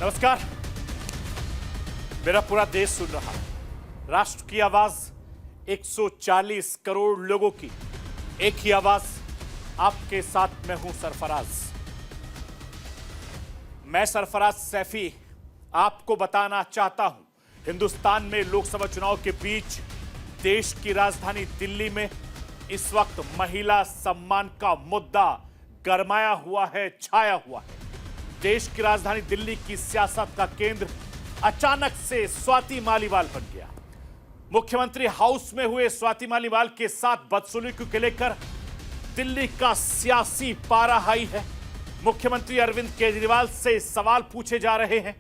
नमस्कार। मेरा पूरा देश सुन रहा है। राष्ट्र की आवाज 140 करोड़ लोगों की, एक ही आवाज। आपके साथ मैं हूं सरफराज। मैं सरफराज सैफी आपको बताना चाहता हूं, हिंदुस्तान में लोकसभा चुनाव के बीच देश की राजधानी दिल्ली में इस वक्त महिला सम्मान का मुद्दा गरमाया हुआ है, छाया हुआ है। देश की राजधानी दिल्ली की सियासत का केंद्र अचानक से स्वाति मालीवाल बन गया। मुख्यमंत्री हाउस में हुए स्वाति मालीवाल के साथ बदसलूकी को लेकर दिल्ली का सियासी पारा हाई है। मुख्यमंत्री अरविंद केजरीवाल से सवाल पूछे जा रहे हैं।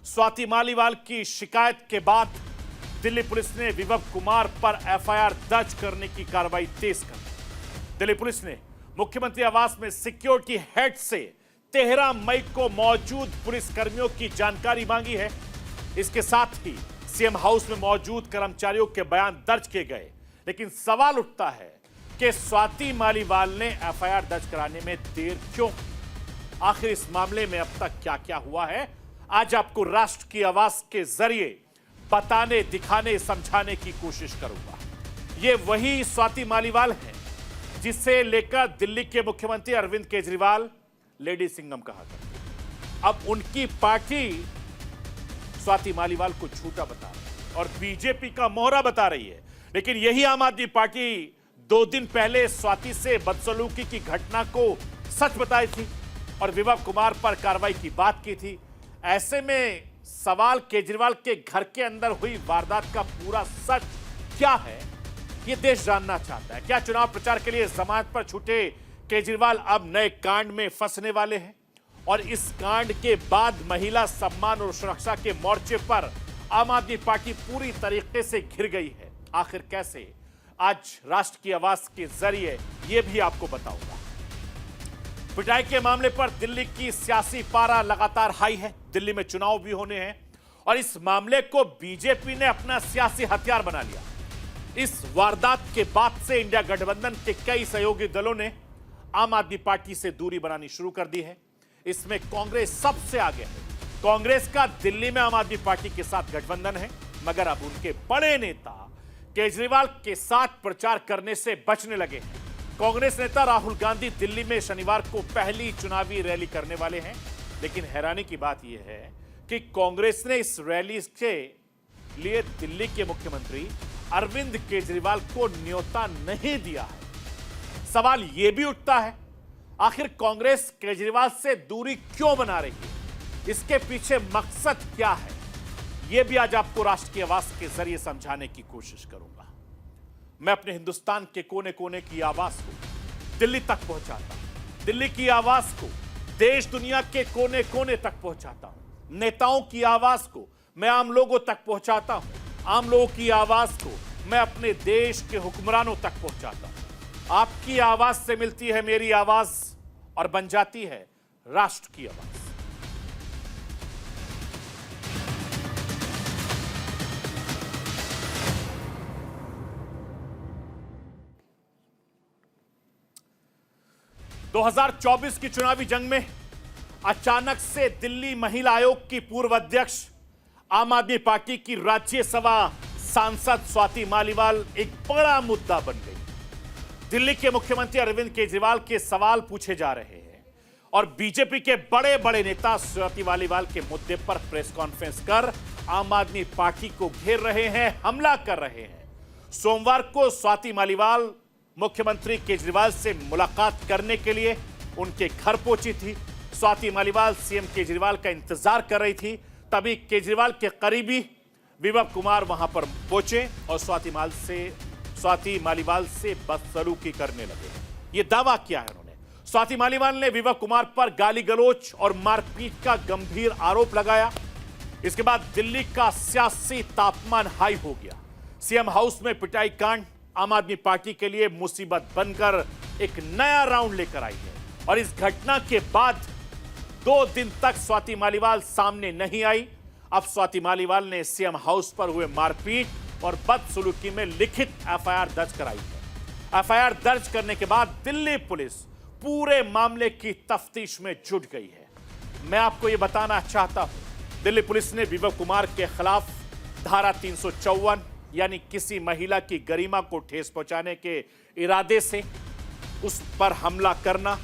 स्वाति मालीवाल की शिकायत के बाद दिल्ली पुलिस ने विभव कुमार पर एफआईआर दर्ज करने की कार्रवाई तेज कर दी। दिल्ली पुलिस ने मुख्यमंत्री आवास में सिक्योरिटी हेड से 13 मई को मौजूद पुलिसकर्मियों की जानकारी मांगी है। इसके साथ ही सीएम हाउस में मौजूद कर्मचारियों के बयान दर्ज किए गए। लेकिन सवाल उठता है कि स्वाति मालीवाल ने एफआईआर दर्ज कराने में देर क्यों? आखिर इस मामले में अब तक क्या क्या हुआ है, आज आपको राष्ट्र की आवाज के जरिए बताने, दिखाने, समझाने की कोशिश करूंगा। ये वही स्वाति मालीवाल है जिसे लेकर दिल्ली के मुख्यमंत्री अरविंद केजरीवाल लेडी सिंघम कहा करते। अब उनकी पार्टी स्वाति मालीवाल को झूठा बता रही है और बीजेपी का मोहरा बता रही है। लेकिन यही आम आदमी पार्टी 2 दिन पहले स्वाति से बदसलूकी की घटना को सच बताई थी और विभव कुमार पर कार्रवाई की बात की थी। ऐसे में सवाल केजरीवाल के घर के अंदर हुई वारदात का पूरा सच क्या है, यह देश जानना चाहता है। क्या चुनाव प्रचार के लिए जमानत पर छूटे केजरीवाल अब नए कांड में फंसने वाले हैं? और इस कांड के बाद महिला सम्मान और सुरक्षा के मोर्चे पर आम आदमी पार्टी पूरी तरीके से घिर गई है। आखिर कैसे, आज राष्ट्र की आवाज के जरिए यह भी आपको बताऊंगा। पिटाई के मामले पर दिल्ली की सियासी पारा लगातार हाई है। दिल्ली में चुनाव भी होने हैं और इस मामले को बीजेपी ने अपना सियासी हथियार बना लिया। इस वारदात के बाद से इंडिया गठबंधन के कई सहयोगी दलों ने आम आदमी पार्टी से दूरी बनानी शुरू कर दी है। इसमें कांग्रेस सबसे आगे है। कांग्रेस का दिल्ली में आम आदमी पार्टी के साथ गठबंधन है, मगर अब उनके बड़े नेता केजरीवाल के साथ प्रचार करने से बचने लगे हैं। कांग्रेस नेता राहुल गांधी दिल्ली में शनिवार को पहली चुनावी रैली करने वाले हैं। लेकिन हैरानी की बात यह है कि कांग्रेस ने इस रैली के लिए दिल्ली के मुख्यमंत्री अरविंद केजरीवाल को न्योता नहीं दिया है। सवाल यह भी उठता है, आखिर कांग्रेस केजरीवाल से दूरी क्यों बना रही है? इसके पीछे मकसद क्या है? यह भी आज आपको राष्ट्र की आवाज के जरिए समझाने की कोशिश करूंगा। मैं अपने हिंदुस्तान के कोने कोने की आवाज को दिल्ली तक पहुंचाता हूं। दिल्ली की आवाज को देश दुनिया के कोने कोने तक पहुंचाता हूं। नेताओं की आवाज को मैं आम लोगों तक पहुंचाता हूं। आम लोगों की आवाज को मैं अपने देश के हुक्मरानों तक पहुंचाता हूं। आपकी आवाज से मिलती है मेरी आवाज और बन जाती है राष्ट्र की आवाज। दो 2024 की चुनावी जंग में अचानक से दिल्ली महिला आयोग की पूर्व अध्यक्ष, आम आदमी पार्टी की राज्यसभा सांसद स्वाति मालीवाल एक बड़ा मुद्दा बन गई। दिल्ली के मुख्यमंत्री अरविंद केजरीवाल के सवाल पूछे जा रहे हैं और बीजेपी के बड़े बड़े नेता स्वाति मालीवाल के मुद्दे पर प्रेस कॉन्फ्रेंस कर आम आदमी पार्टी को घेर रहे हैं, हमला कर रहे हैं। सोमवार को स्वाति मालीवाल मुख्यमंत्री केजरीवाल से मुलाकात करने के लिए उनके घर पहुंची थी। स्वाति मालीवाल सीएम केजरीवाल का इंतजार कर रही थी। तभी केजरीवाल के करीबी विभव कुमार वहां पर पहुंचे और स्वाति मालीवाल से बदसलूकी करने लगे। यह दावा किया है उन्होंने। स्वाति मालीवाल ने विभव कुमार पर गाली गलौज और मारपीट का गंभीर आरोप लगाया। इसके बाद दिल्ली का सियासी तापमान हाई हो गया। सीएम हाउस में पिटाई कांड आम आदमी पार्टी के लिए मुसीबत बनकर एक नया राउंड लेकर आई है और इस घटना के बाद 2 दिन तक स्वाति मालीवाल सामने नहीं आई। अब स्वाति मालीवाल ने सीएम हाउस पर हुए मारपीट और बदसलूकी में लिखित एफआईआर दर्ज कराई है। एफआईआर दर्ज करने के बाद दिल्ली पुलिस पूरे मामले की तफ्तीश में जुट गई है। मैं आपको यह बताना चाहता हूं, दिल्ली पुलिस ने विभव कुमार के खिलाफ धारा 354 यानी किसी महिला की गरिमा को ठेस पहुंचाने के इरादे से उस पर हमला करना,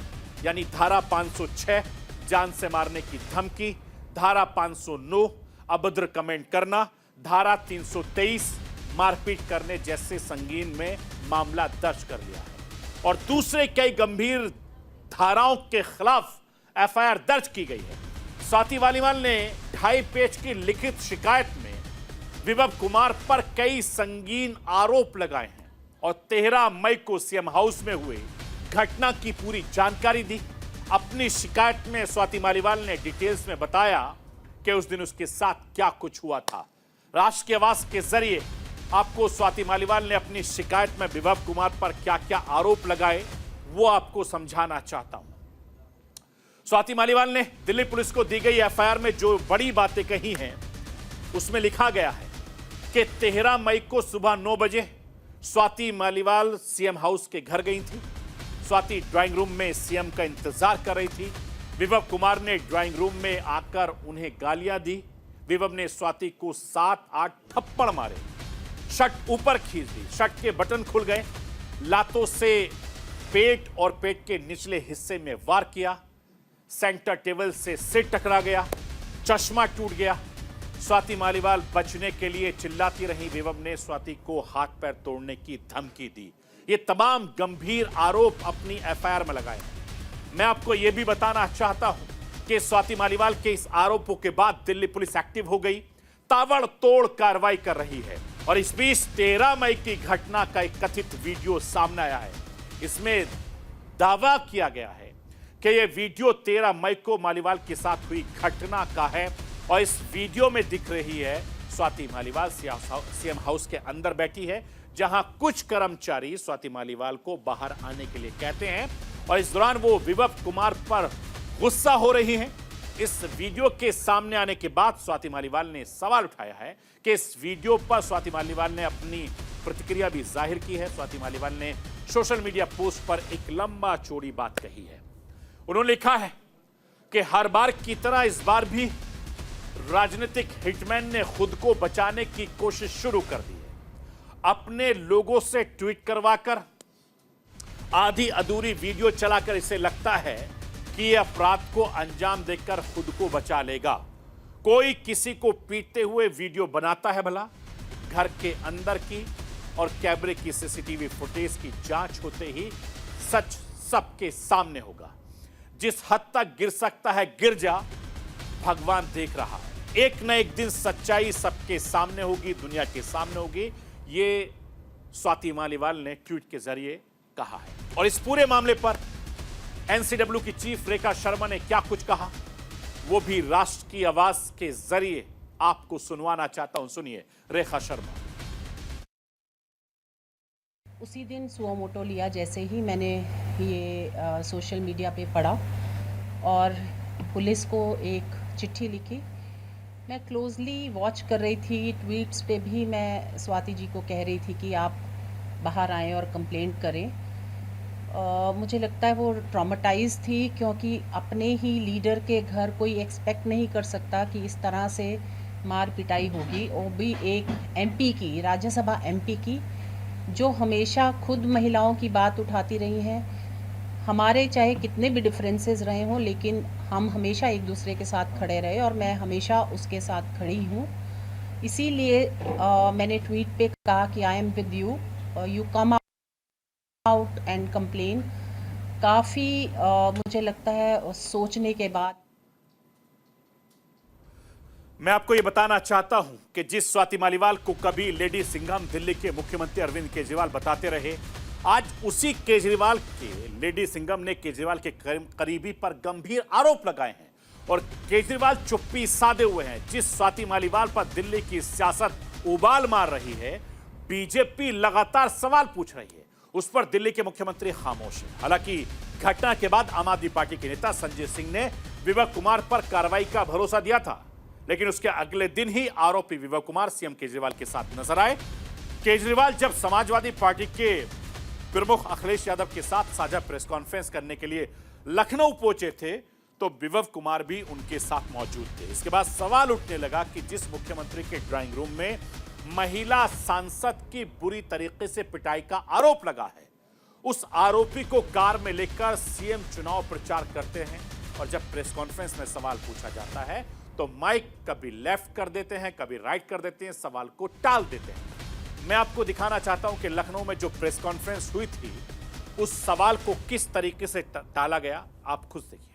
यानी धारा 506 जान से मारने की धमकी, धारा 509 अभद्र कमेंट करना, धारा 323 मारपीट करने जैसे संगीन में मामला दर्ज कर लिया है और दूसरे कई गंभीर धाराओं के खिलाफ एफआईआर दर्ज की गई है। स्वाति मालीवाल ने 2.5 पेज की लिखित शिकायत में विभव कुमार पर कई संगीन आरोप लगाए हैं और 13 मई को सीएम हाउस में हुए घटना की पूरी जानकारी दी। अपनी शिकायत में स्वाति मालीवाल ने डिटेल्स में बताया कि उस दिन उसके साथ क्या कुछ हुआ था। राष्ट्र के आवाज के जरिए आपको स्वाति मालीवाल ने अपनी शिकायत में विभव कुमार पर क्या क्या आरोप लगाए वो आपको समझाना चाहता हूं। स्वाति मालीवाल ने दिल्ली पुलिस को दी गई एफआईआर में जो बड़ी बातें कही हैं उसमें लिखा गया है कि 13 मई को सुबह 9 बजे स्वाति मालीवाल सीएम हाउस के घर गई थी। स्वाति ड्राइंग रूम में सीएम का इंतजार कर रही थी। विभव कुमार ने ड्राइंग रूम में आकर उन्हें गालियां दी। विभव ने स्वाति को 7-8 थप्पड़ मारे, शर्ट ऊपर खींच दी, शर्ट के बटन खुल गए, लातों से पेट और पेट के निचले हिस्से में वार किया, सेंटर टेबल से सिर टकरा गया, चश्मा टूट गया। स्वाति मालीवाल बचने के लिए चिल्लाती रही। विभव ने स्वाति को हाथ पैर तोड़ने की धमकी दी। ये तमाम गंभीर आरोप अपनी एफआईआर में लगाए हैं। मैं आपको यह भी बताना चाहता हूं कि स्वाति मालीवाल के इस आरोपों के बाद दिल्ली पुलिस एक्टिव हो गई, ताबड़तोड़ कार्रवाई कर रही है और इस बीच 13 मई की घटना का एक कथित वीडियो सामने आया है। इसमें दावा किया गया है कि यह वीडियो 13 मई को मालीवाल के साथ हुई घटना का है और इस वीडियो में दिख रही है स्वाति मालीवाल सीएम हाउस के अंदर बैठी है, जहां कुछ कर्मचारी स्वाति मालीवाल को बाहर आने के लिए कहते हैं और इस दौरान वो विभव कुमार पर गुस्सा हो रही हैं। इस वीडियो के सामने आने के बाद स्वाति मालीवाल ने सवाल उठाया है कि इस वीडियो पर स्वाति मालीवाल ने अपनी प्रतिक्रिया भी जाहिर की है। स्वाति मालीवाल ने सोशल मीडिया पोस्ट पर एक लंबा चौड़ी बात कही है। उन्होंने लिखा है कि हर बार की तरह इस बार भी राजनीतिक हिटमैन ने खुद को बचाने की कोशिश शुरू कर दी है। अपने लोगों से ट्वीट करवाकर आधी अधूरी वीडियो चलाकर इसे लगता है कि यह अपराध को अंजाम देकर खुद को बचा लेगा। कोई किसी को पीटते हुए वीडियो बनाता है भला? घर के अंदर की और कैमरे की सीसीटीवी फुटेज की जांच होते ही सच सबके सामने होगा। जिस हद तक गिर सकता है गिर जा, भगवान देख रहा है। एक न एक दिन सच्चाई सबके सामने होगी, दुनिया के सामने होगी। ये स्वाति मालीवाल ने ट्वीट के जरिए कहा है और इस पूरे मामले पर एनसीडब्ल्यू की चीफ रेखा शर्मा ने क्या कुछ कहा वो भी राष्ट्र की आवाज के जरिए आपको सुनवाना चाहता हूं। सुनिए रेखा शर्मा। उसी दिन सुओ मोटो लिया जैसे ही मैंने ये सोशल मीडिया पे पढ़ा और पुलिस को एक चिट्ठी लिखी। मैं क्लोजली वॉच कर रही थी, ट्वीट्स पे भी मैं स्वाति जी को कह रही थी कि आप बाहर आएँ और कंप्लेंट करें। मुझे लगता है वो ट्रॉमेटाइज थी क्योंकि अपने ही लीडर के घर कोई एक्सपेक्ट नहीं कर सकता कि इस तरह से मार पिटाई होगी, वो भी एक एमपी की, राज्यसभा एमपी की, जो हमेशा खुद महिलाओं की बात उठाती रही हैं। हमारे चाहे कितने भी डिफरेंसेस रहे हों लेकिन हम हमेशा एक दूसरे के साथ खड़े रहे और मैं हमेशा उसके साथ खड़ी हूँ। इसीलिए मैंने ट्वीट पे कहा कि I am with you, you come out and complain. काफ़ी मुझे लगता है सोचने के बाद मैं आपको ये बताना चाहता हूं कि जिस स्वाति मालीवाल को कभी लेडी सिंघम दिल्ली के मुख्यमंत्री अरविंद केजरीवाल बताते रहे, आज उसी केजरीवाल के लेडी सिंघम ने केजरीवाल के करीबी पर गंभीर आरोप लगाए हैं और केजरीवाल चुप्पी साधे हुए हैं। जिस स्वाति मालीवाल पर दिल्ली की सियासत उबाल मार रही है, बीजेपी लगातार सवाल पूछ रही है, उस पर दिल्ली के मुख्यमंत्री खामोश हैं। हालांकि घटना के बाद आम आदमी पार्टी के नेता संजय सिंह ने विभव कुमार पर कार्रवाई का भरोसा दिया था, लेकिन उसके अगले दिन ही आरोपी विभव कुमार सीएम केजरीवाल के साथ नजर आए। केजरीवाल जब समाजवादी पार्टी के प्रमुख अखिलेश यादव के साथ साझा प्रेस कॉन्फ्रेंस करने के लिए लखनऊ पहुंचे थे तो विभव कुमार भी उनके साथ मौजूद थे। इसके बाद सवाल उठने लगा कि जिस मुख्यमंत्री के ड्राइंग रूम में महिला सांसद की बुरी तरीके से पिटाई का आरोप लगा है, उस आरोपी को कार में लेकर सीएम चुनाव प्रचार करते हैं और जब प्रेस कॉन्फ्रेंस में सवाल पूछा जाता है तो माइक कभी लेफ्ट कर देते हैं, कभी राइट कर देते हैं, सवाल को टाल देते हैं। मैं आपको दिखाना चाहता हूं कि लखनऊ में जो प्रेस कॉन्फ्रेंस हुई थी उस सवाल को किस तरीके से टाला गया, आप खुद देखिए।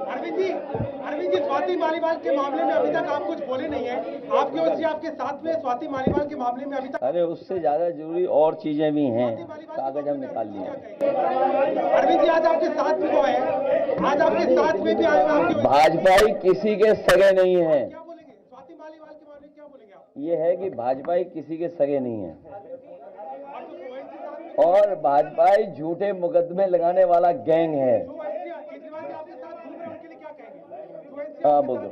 अरविंद जी, स्वाति मालीवाल के मामले में अभी तक आप कुछ बोले नहीं है। आपके ओर से आपके साथ में स्वाति मालीवाल के मामले में अभी तक, अरे उससे ज्यादा जरूरी और चीजें भी हैं, कागज हम निकाल लिए। अरविंद जी, आज आपके साथ में वो है, आज आपके साथ में भी आए आपके, भाजपाई किसी के सगे नहीं है। क्या बोलेंगे स्वाति मालीवाल के मामले में, क्या बोलेंगे आप? ये है कि भाजपाई किसी के सगे नहीं है और भाजपाई झूठे मुकदमे लगाने वाला गैंग है। केजरीवाल के आपके साथ घूम रहे हैं, उनके लिए क्या कहेंगे? हाँ बोल दो।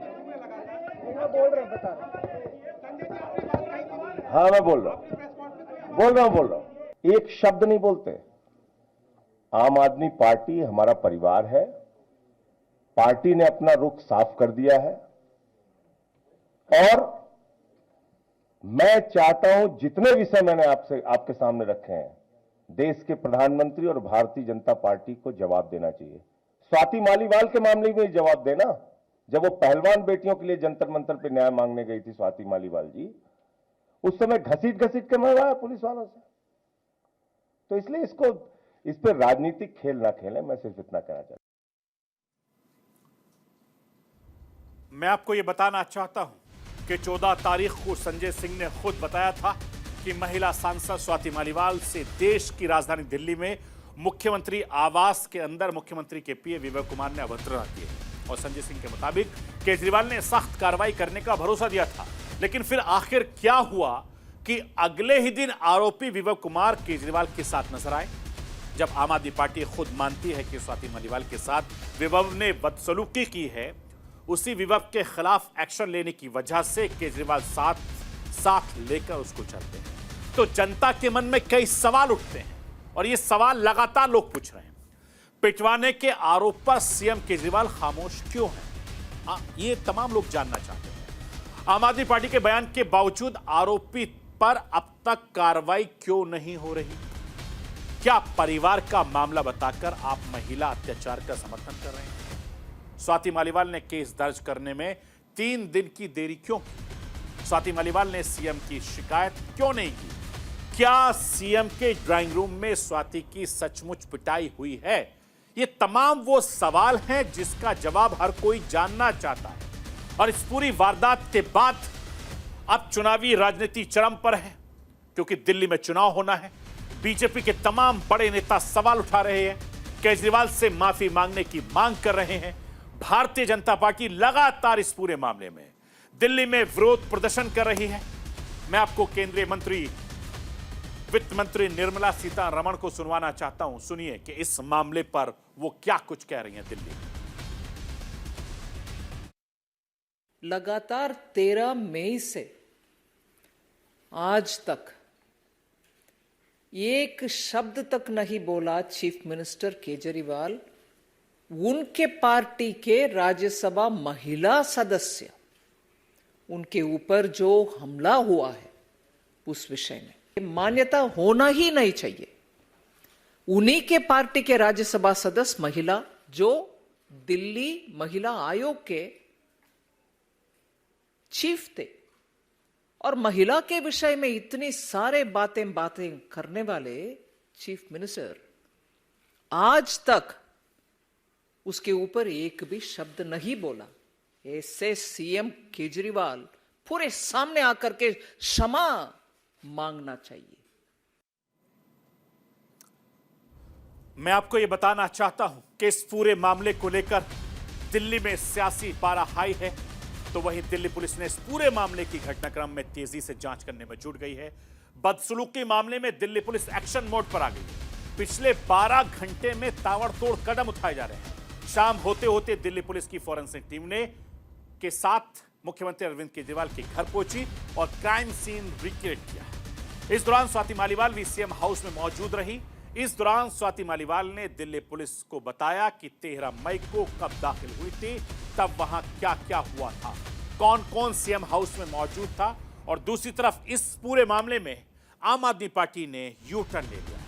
बोल रहे हैं, बता संजय जी, आपने बात कही थी। हाँ मैं बोल रहा हूँ। एक शब्द नहीं बोलते। आम आदमी पार्टी हमारा परिवार है। पार्टी ने अपना रुख साफ कर दिया है और मैं चाहता हूं जितने विषय मैंने आपके सामने रखे हैं, देश के प्रधानमंत्री और भारतीय जनता पार्टी को जवाब देना चाहिए। स्वाति मालीवाल के मामले में जवाब देना, जब वो पहलवान बेटियों के लिए जंतर मंतर पे न्याय मांगने गई थी स्वाति मालीवाल जी, उस समय घसीट के मरवाया पुलिस वालों से। तो इसलिए इस पर राजनीतिक खेल ना खेलें, मैं सिर्फ इतना कहना चाहता हूं। मैं आपको यह बताना चाहता हूं कि 14 तारीख को संजय सिंह ने खुद बताया था कि महिला सांसद स्वाति मालीवाल से देश की राजधानी दिल्ली में मुख्यमंत्री आवास के अंदर मुख्यमंत्री के पीए विभव कुमार ने अभद्रता की है। और संजय सिंह के मुताबिक केजरीवाल ने सख्त कार्रवाई करने का भरोसा दिया था, लेकिन फिर आखिर क्या हुआ कि अगले ही दिन आरोपी विभव कुमार केजरीवाल के साथ नजर आए। जब आम आदमी पार्टी खुद मानती है कि स्वाति मालीवाल के साथ विभव ने बदसलूकी की है, उसी विभव के खिलाफ एक्शन लेने की वजह से केजरीवाल साथ लेकर उसको चलते हैं। तो जनता के मन में कई सवाल उठते हैं और ये सवाल लगातार लोग पूछ रहे हैं। पिटवाने के आरोप पर सीएम केजरीवाल खामोश क्यों हैं? ये तमाम लोग जानना चाहते हैं। आम आदमी पार्टी के बयान के बावजूद आरोपी पर अब तक कार्रवाई क्यों नहीं हो रही? क्या परिवार का मामला बताकर आप महिला अत्याचार का समर्थन कर रहे हैं? स्वाति मालीवाल ने केस दर्ज करने में 3 दिन की देरी क्यों की? स्वाति मालीवाल ने सीएम की शिकायत क्यों नहीं की? क्या सीएम के ड्राइंग रूम में स्वाति की सचमुच पिटाई हुई है? ये तमाम वो सवाल हैं जिसका जवाब हर कोई जानना चाहता है। और इस पूरी वारदात के बाद अब चुनावी राजनीति चरम पर है, क्योंकि दिल्ली में चुनाव होना है। बीजेपी के तमाम बड़े नेता सवाल उठा रहे हैं, केजरीवाल से माफी मांगने की मांग कर रहे हैं। भारतीय जनता पार्टी लगातार इस पूरे मामले में दिल्ली में विरोध प्रदर्शन कर रही है। मैं आपको केंद्रीय मंत्री वित्त मंत्री निर्मला सीतारमण को सुनवाना चाहता हूं। सुनिए कि इस मामले पर वो क्या कुछ कह रही हैं दिल्ली में। लगातार 13 मई से आज तक एक शब्द तक नहीं बोला चीफ मिनिस्टर केजरीवाल उनके पार्टी के राज्यसभा महिला सदस्य, उनके ऊपर जो हमला हुआ है उस विषय में मान्यता होना ही नहीं चाहिए। उन्हीं के पार्टी के राज्यसभा सदस्य महिला जो दिल्ली महिला आयोग के चीफ थे और महिला के विषय में इतनी सारे बातें करने वाले चीफ मिनिस्टर आज तक उसके ऊपर एक भी शब्द नहीं बोला। ऐसे सीएम केजरीवाल पूरे सामने आकर के क्षमा मांगना चाहिए। मैं आपको यह बताना चाहता हूं कि इस पूरे मामले को लेकर दिल्ली में सियासी पारा हाई है, तो वहीं दिल्ली पुलिस ने इस पूरे मामले की घटनाक्रम में तेजी से जांच करने में जुट गई है। बदसलूकी मामले में दिल्ली पुलिस एक्शन मोड पर आ गई है। पिछले 12 घंटे में ताबड़तोड़ कदम उठाए जा रहे हैं। शाम होते होते दिल्ली पुलिस की फॉरेंसिक टीम के साथ मुख्यमंत्री अरविंद केजरीवाल के घर पहुंची और क्राइम सीन रिक्रिएट किया। इस दौरान स्वाति मालीवाल भी सीएम हाउस में मौजूद रही। इस दौरान स्वाति मालीवाल ने दिल्ली पुलिस को बताया कि 13 मई को कब दाखिल हुई थी, तब वहां क्या क्या हुआ था, कौन कौन सीएम हाउस में मौजूद था। और दूसरी तरफ इस पूरे मामले में आम आदमी पार्टी ने यू टर्न ले लिया।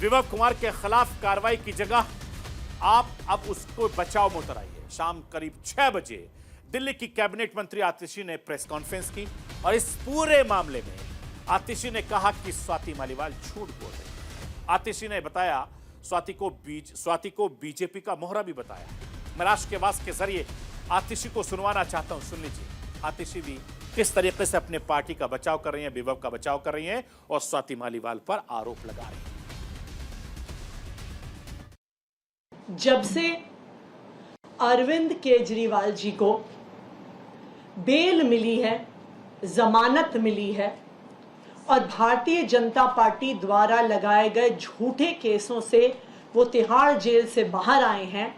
विभव कुमार के खिलाफ कार्रवाई की जगह आप अब उसको बचाव में उतर आइए। शाम करीब 6 बजे दिल्ली की कैबिनेट मंत्री आतिशी ने प्रेस कॉन्फ्रेंस की और इस पूरे मामले में आतिशी ने कहा कि स्वाति मालीवाल झूठ बोल रही है। आतिशी ने बताया स्वाति को बीजेपी का मोहरा भी बताया। मैं राष्ट्र के आवाज के जरिए आतिशी को सुनवाना चाहता हूं, सुन लीजिए आतिशी भी किस तरीके से अपने पार्टी का बचाव कर रही हैं, विभव का बचाव कर रही हैं और स्वाति मालीवाल पर आरोप लगा रही हैं। जब से अरविंद केजरीवाल जी को बेल मिली है, जमानत मिली है और भारतीय जनता पार्टी द्वारा लगाए गए झूठे केसों से वो तिहाड़ जेल से बाहर आए हैं,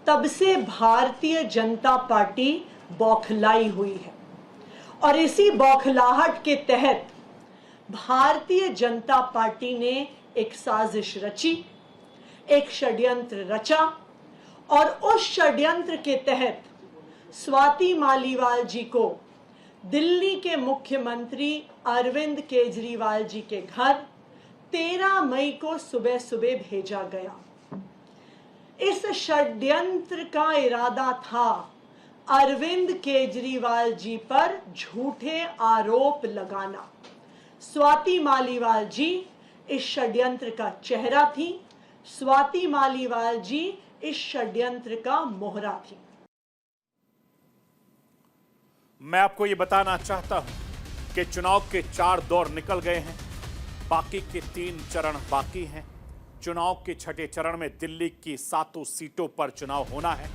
तब से भारतीय जनता पार्टी बौखलाई हुई है। और इसी बौखलाहट के तहत भारतीय जनता पार्टी ने एक साजिश रची, एक षड्यंत्र रचा और उस षड्यंत्र के तहत स्वाति मालीवाल जी को दिल्ली के मुख्यमंत्री अरविंद केजरीवाल जी के घर 13 मई को सुबह सुबह भेजा गया। इस षड्यंत्र का इरादा था अरविंद केजरीवाल जी पर झूठे आरोप लगाना। स्वाति मालीवाल जी इस षड्यंत्र का चेहरा थी, स्वाति मालीवाल जी इस षड्यंत्र का मोहरा थी। मैं आपको यह बताना चाहता हूं कि चुनाव के 4 दौर निकल गए हैं, बाकी के 3 चरण बाकी हैं। चुनाव के 6ठे चरण में दिल्ली की 7 सीटों पर चुनाव होना है।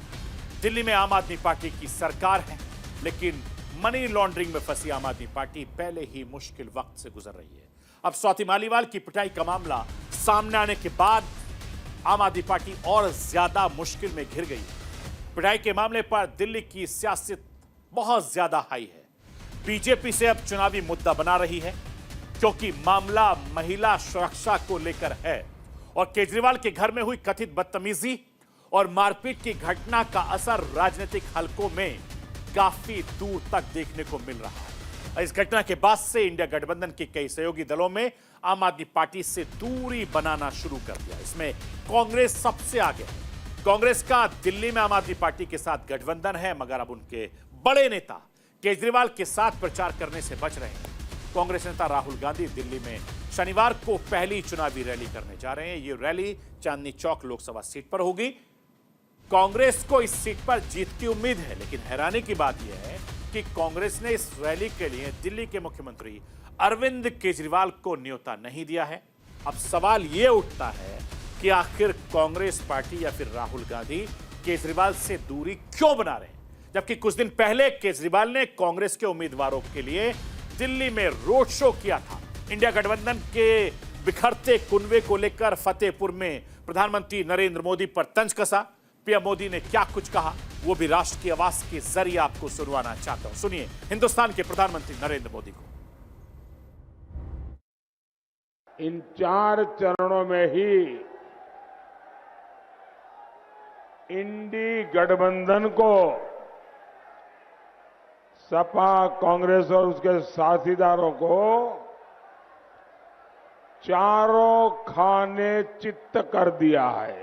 दिल्ली में आम आदमी पार्टी की सरकार है, लेकिन मनी लॉन्ड्रिंग में फंसी आम आदमी पार्टी पहले ही मुश्किल वक्त से गुजर रही है। अब स्वाति मालीवाल की पिटाई का मामला सामने आने के बाद आम आदमी पार्टी और ज्यादा मुश्किल में घिर गई। पिटाई के मामले पर दिल्ली की सियासत बहुत ज्यादा हाई है। बीजेपी से अब चुनावी मुद्दा बना रही है, क्योंकि मामला महिला सुरक्षा को लेकर है और केजरीवाल के घर में हुई कथित बदतमीजी और मारपीट की घटना का असर राजनीतिक हलकों में काफी दूर तक देखने को मिल रहा है। इस घटना के बाद से इंडिया गठबंधन के कई सहयोगी दलों में आम आदमी पार्टी से दूरी बनाना शुरू कर दिया। इसमें कांग्रेस सबसे आगे है। कांग्रेस का दिल्ली में आम आदमी पार्टी के साथ गठबंधन है, मगर अब उनके बड़े नेता केजरीवाल के साथ प्रचार करने से बच रहे हैं। कांग्रेस नेता राहुल गांधी दिल्ली में शनिवार को पहली चुनावी रैली करने जा रहे हैं। ये रैली चांदनी चौक लोकसभा सीट पर होगी। कांग्रेस को इस सीट पर जीत की उम्मीद है, लेकिन हैरानी की बात यह है कि कांग्रेस ने इस रैली के लिए दिल्ली के मुख्यमंत्री अरविंद केजरीवाल को न्योता नहीं दिया है। अब सवाल यह उठता है कि आखिर कांग्रेस पार्टी या फिर राहुल गांधी केजरीवाल से दूरी क्यों बना रहे हैं, जबकि कुछ दिन पहले केजरीवाल ने कांग्रेस के उम्मीदवारों के लिए दिल्ली में रोड शो किया था। इंडिया गठबंधन के बिखरते कुनबे को लेकर फतेहपुर में प्रधानमंत्री नरेंद्र मोदी पर तंज कसा। पीएम मोदी ने क्या कुछ कहा, वो भी राष्ट्र की आवाज के जरिए आपको सुनवाना चाहता हूं। सुनिए हिंदुस्तान के प्रधानमंत्री नरेंद्र मोदी को। इन 4 चरणों में ही इंडी गठबंधन को सपा, कांग्रेस और उसके साथीदारों को चारों खाने चित्त कर दिया है।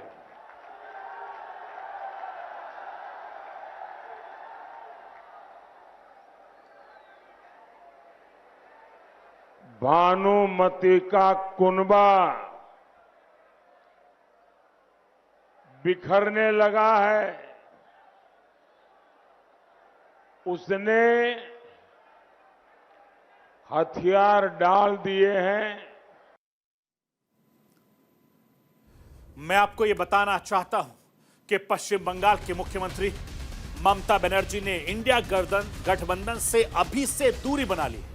भानुमति का कुनबा बिखरने लगा है। उसने हथियार डाल दिए हैं। मैं आपको यह बताना चाहता हूं कि पश्चिम बंगाल के मुख्यमंत्री ममता बनर्जी ने इंडिया गठबंधन से अभी से दूरी बना ली है।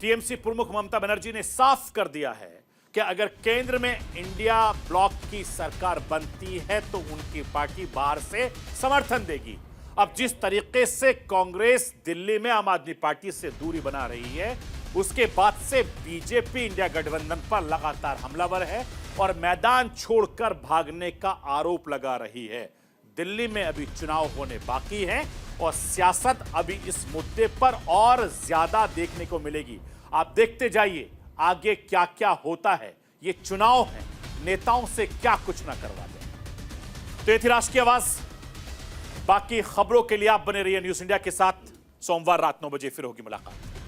टीएमसी प्रमुख ममता बनर्जी ने साफ कर दिया है कि अगर केंद्र में इंडिया ब्लॉक की सरकार बनती है तो उनकी पार्टी बाहर से समर्थन देगी। अब जिस तरीके से कांग्रेस दिल्ली में आम आदमी पार्टी से दूरी बना रही है, उसके बाद से बीजेपी इंडिया गठबंधन पर लगातार हमलावर है। और मैदान छोड़कर भागने का आरोप लगा रही है। दिल्ली में अभी चुनाव होने बाकी हैं और सियासत अभी इस मुद्दे पर और ज्यादा देखने को मिलेगी। आप देखते जाइए आगे क्या क्या होता है। ये चुनाव है, नेताओं से क्या कुछ ना करवा दे। तो ये थी राष्ट्र की आवाज। बाकी खबरों के लिए आप बने रहिए न्यूज़ इंडिया के साथ। सोमवार रात 9 बजे फिर होगी मुलाकात।